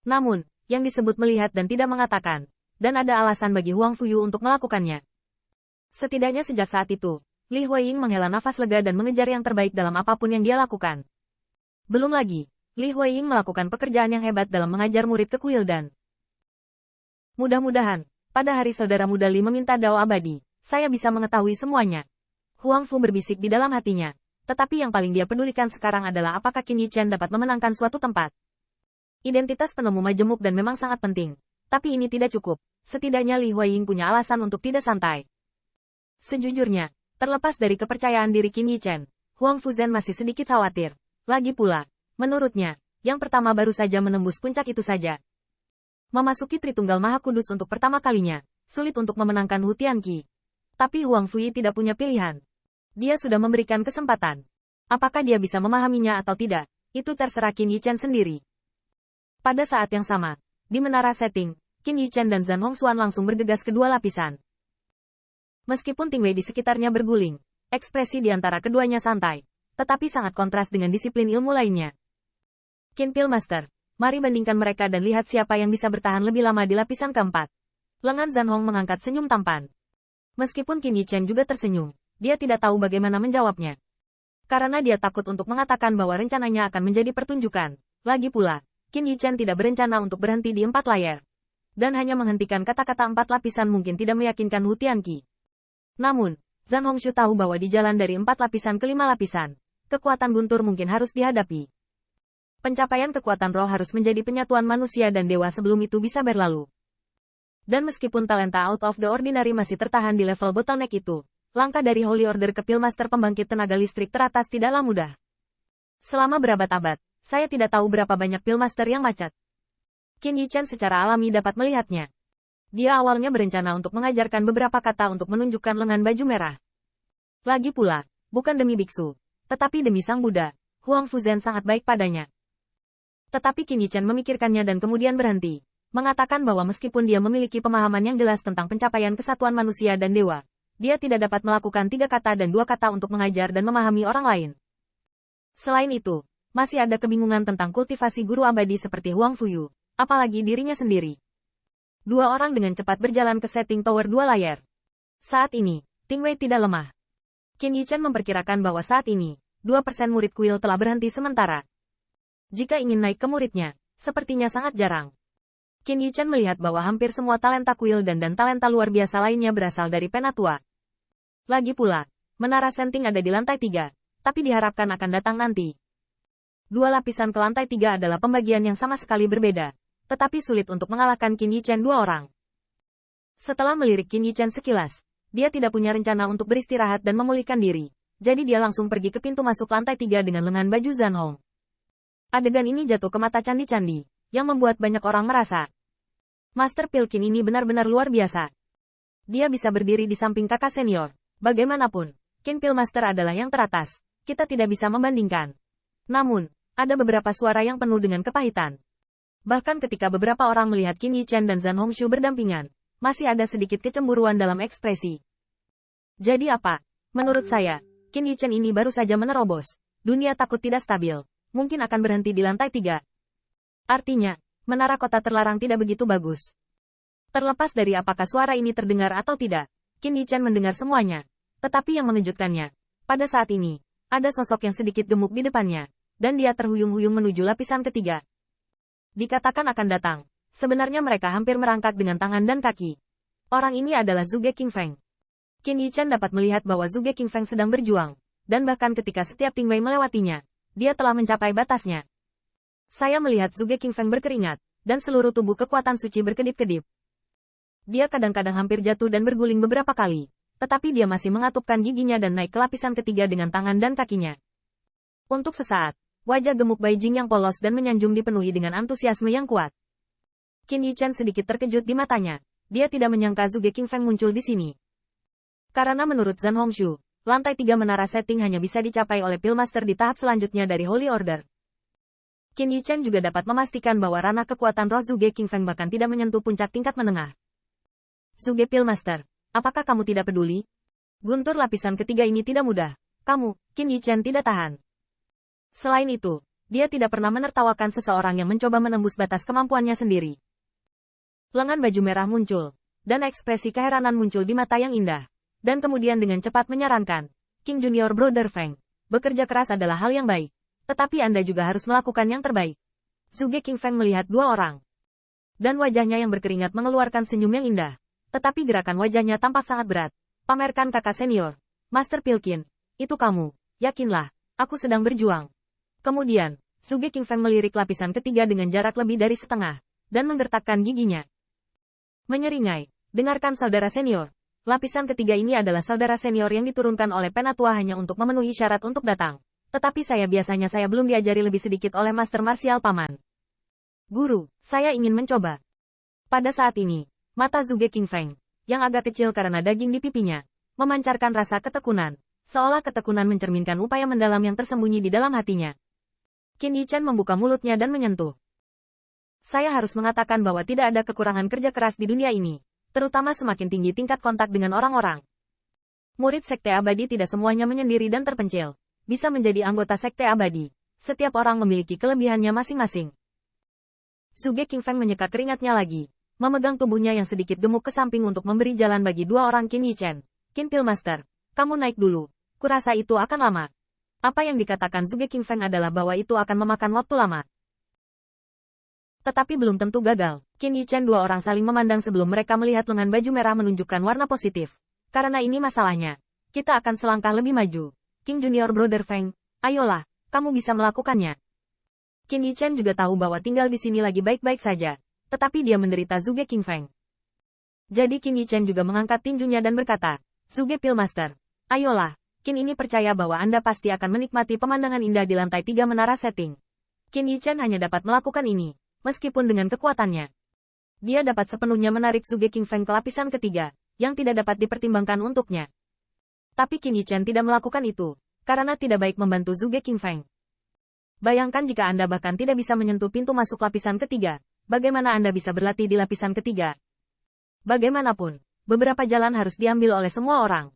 Namun, yang disebut melihat dan tidak mengatakan, dan ada alasan bagi Huang Fuyu untuk melakukannya. Setidaknya sejak saat itu, Li Huiying menghela nafas lega dan mengejar yang terbaik dalam apapun yang dia lakukan. Belum lagi, Li Huiying melakukan pekerjaan yang hebat dalam mengajar murid ke kuil dan mudah-mudahan, pada hari saudara muda Li meminta dao abadi, saya bisa mengetahui semuanya. Huang Fu berbisik di dalam hatinya. Tetapi yang paling dia pedulikan sekarang adalah apakah Qin Yichen dapat memenangkan suatu tempat. Identitas penemu majemuk dan memang sangat penting. Tapi ini tidak cukup. Setidaknya Li Huiying punya alasan untuk tidak santai. Sejujurnya, terlepas dari kepercayaan diri Qin Yichen, Huang Fuzhen masih sedikit khawatir. Lagi pula, menurutnya, yang pertama baru saja menembus puncak itu saja. Memasuki Tritunggal Maha Kudus untuk pertama kalinya, sulit untuk memenangkan Hu Tianqi. Tapi Huang Fuyi tidak punya pilihan. Dia sudah memberikan kesempatan. Apakah dia bisa memahaminya atau tidak, itu terserah Qin Yichen sendiri. Pada saat yang sama, di menara setting, Qin Yichen dan Zhan Hongxuan langsung bergegas kedua lapisan. Meskipun Ting Wei di sekitarnya berguling, ekspresi di antara keduanya santai, tetapi sangat kontras dengan disiplin ilmu lainnya. Qin Pil Master, mari bandingkan mereka dan lihat siapa yang bisa bertahan lebih lama di lapisan keempat. Lengan Zhan Hong mengangkat senyum tampan. Meskipun Qin Yichen juga tersenyum, dia tidak tahu bagaimana menjawabnya. Karena dia takut untuk mengatakan bahwa rencananya akan menjadi pertunjukan. Lagi pula, Qin Yichen tidak berencana untuk berhenti di 4 layar. Dan hanya menghentikan kata-kata 4 lapisan mungkin tidak meyakinkan Hu Tianqi. Namun, Zhan Hongxue tahu bahwa di jalan dari 4 lapisan ke 5 lapisan, kekuatan guntur mungkin harus dihadapi. Pencapaian kekuatan roh harus menjadi penyatuan manusia dan dewa sebelum itu bisa berlalu. Dan meskipun talenta out of the ordinary masih tertahan di level bottleneck itu, langkah dari Holy Order ke Pilmaster pembangkit tenaga listrik teratas tidaklah mudah. Selama berabad-abad, saya tidak tahu berapa banyak Pilmaster yang macet. Qin Yichen secara alami dapat melihatnya. Dia awalnya berencana untuk mengajarkan beberapa kata untuk menunjukkan lengan baju merah. Lagi pula, bukan demi biksu, tetapi demi Sang Buddha, Huang Fuzhen sangat baik padanya. Tetapi Qin Yichen memikirkannya dan kemudian berhenti, mengatakan bahwa meskipun dia memiliki pemahaman yang jelas tentang pencapaian kesatuan manusia dan dewa, dia tidak dapat melakukan 3 kata dan 2 kata untuk mengajar dan memahami orang lain. Selain itu, masih ada kebingungan tentang kultivasi guru abadi seperti Huang Fuyu, apalagi dirinya sendiri. 2 orang dengan cepat berjalan ke setting tower 2 layar. Saat ini, Ting Wei tidak lemah. Qin Yichen memperkirakan bahwa saat ini, 2% murid kuil telah berhenti sementara. Jika ingin naik ke muridnya, sepertinya sangat jarang. Qin Yichen melihat bahwa hampir semua talenta kuil dan talenta luar biasa lainnya berasal dari Penatua. Lagi pula, menara setting ada di lantai 3, tapi diharapkan akan datang nanti. 2 lapisan ke lantai 3 adalah pembagian yang sama sekali berbeda, tetapi sulit untuk mengalahkan Qin Yichen 2 orang. Setelah melirik Qin Yichen sekilas, dia tidak punya rencana untuk beristirahat dan memulihkan diri, jadi dia langsung pergi ke pintu masuk lantai 3 dengan lengan baju Zhan Hong. Adegan ini jatuh ke mata candi-candi, yang membuat banyak orang merasa, Master Pilkin ini benar-benar luar biasa. Dia bisa berdiri di samping kakak senior. Bagaimanapun, Qin Pil Master adalah yang teratas. Kita tidak bisa membandingkan. Namun, ada beberapa suara yang penuh dengan kepahitan. Bahkan ketika beberapa orang melihat Qin Yichen dan Zhan Hongxue berdampingan, masih ada sedikit kecemburuan dalam ekspresi. Jadi apa? Menurut saya, Qin Yichen ini baru saja menerobos. Dunia takut tidak stabil. Mungkin akan berhenti di lantai 3. Artinya, menara kota terlarang tidak begitu bagus. Terlepas dari apakah suara ini terdengar atau tidak, Qin Yichen mendengar semuanya. Tetapi yang mengejutkannya, pada saat ini, ada sosok yang sedikit gemuk di depannya, dan dia terhuyung-huyung menuju lapisan ketiga. Dikatakan akan datang, sebenarnya mereka hampir merangkak dengan tangan dan kaki. Orang ini adalah Zhuge Qingfeng. Qin Yichen dapat melihat bahwa Zhuge Qingfeng sedang berjuang, dan bahkan ketika setiap Ting Wei melewatinya, dia telah mencapai batasnya. Saya melihat Zhuge Qingfeng berkeringat, dan seluruh tubuh kekuatan suci berkedip-kedip. Dia kadang-kadang hampir jatuh dan berguling beberapa kali, tetapi dia masih mengatupkan giginya dan naik ke lapisan ketiga dengan tangan dan kakinya. Untuk sesaat, wajah gemuk Beijing yang polos dan menyanjung dipenuhi dengan antusiasme yang kuat. Qin Yichen sedikit terkejut di matanya. Dia tidak menyangka Zhuge Qingfeng muncul di sini. Karena menurut Zhan Hongxue, lantai 3 menara setting hanya bisa dicapai oleh Pilmaster di tahap selanjutnya dari Holy Order. Qin Yichen juga dapat memastikan bahwa ranah kekuatan roh Zhuge Qingfeng bahkan tidak menyentuh puncak tingkat menengah. Zhuge Pilmaster, apakah kamu tidak peduli? Guntur lapisan ketiga ini tidak mudah. Kamu, Qin Yichen tidak tahan. Selain itu, Dia tidak pernah menertawakan seseorang yang mencoba menembus batas kemampuannya sendiri. Lengan baju merah muncul, dan ekspresi keheranan muncul di mata yang indah. Dan kemudian dengan cepat menyarankan, King Junior Brother Feng, bekerja keras adalah hal yang baik. Tetapi Anda juga harus melakukan yang terbaik. Zhuge King Feng melihat dua orang. Dan wajahnya yang berkeringat mengeluarkan senyum yang indah. Tetapi gerakan wajahnya tampak sangat berat. Pamerkan kakak senior. Master Pilkin, itu kamu. Yakinlah, aku sedang berjuang. Kemudian, Zhuge King Feng melirik lapisan ketiga dengan jarak lebih dari setengah, dan menggertakkan giginya. Menyeringai, dengarkan saudara senior. Lapisan ketiga ini adalah saudara senior yang diturunkan oleh penatua hanya untuk memenuhi syarat untuk datang. Tetapi saya belum diajari lebih sedikit oleh Master Martial Paman. Guru, saya ingin mencoba. Pada saat ini, mata Zhuge King Feng, yang agak kecil karena daging di pipinya, memancarkan rasa ketekunan, seolah ketekunan mencerminkan upaya mendalam yang tersembunyi di dalam hatinya. Qin Yichen membuka mulutnya dan menyentuh. Saya harus mengatakan bahwa tidak ada kekurangan kerja keras di dunia ini, terutama semakin tinggi tingkat kontak dengan orang-orang. Murid Sekte Abadi tidak semuanya menyendiri dan terpencil, bisa menjadi anggota Sekte Abadi. Setiap orang memiliki kelebihannya masing-masing. Zhuge King Feng menyeka keringatnya lagi, memegang tubuhnya yang sedikit gemuk ke samping untuk memberi jalan bagi dua orang Qin Yichen. Qin Pilmaster, kamu naik dulu, kurasa itu akan lama. Apa yang dikatakan Zhuge King Feng adalah bahwa itu akan memakan waktu lama. Tetapi belum tentu gagal. Qin Yichen dua orang saling memandang sebelum mereka melihat lengan baju merah menunjukkan warna positif. Karena ini masalahnya, kita akan selangkah lebih maju. King Junior Brother Feng, ayolah, kamu bisa melakukannya. Qin Yichen juga tahu bahwa tinggal di sini lagi baik-baik saja. Tetapi dia menderita Zhuge King Feng. Jadi Qin Yichen juga mengangkat tinjunya dan berkata, Zhuge Pilmaster, ayolah. Qin ini percaya bahwa Anda pasti akan menikmati pemandangan indah di lantai 3 menara setting. Qin Yichen hanya dapat melakukan ini, meskipun dengan kekuatannya. Dia dapat sepenuhnya menarik Zhuge King Feng ke lapisan ketiga, yang tidak dapat dipertimbangkan untuknya. Tapi Qin Yichen tidak melakukan itu, karena tidak baik membantu Zhuge King Feng. Bayangkan jika Anda bahkan tidak bisa menyentuh pintu masuk lapisan ketiga, bagaimana Anda bisa berlatih di lapisan ketiga? Bagaimanapun, beberapa jalan harus diambil oleh semua orang.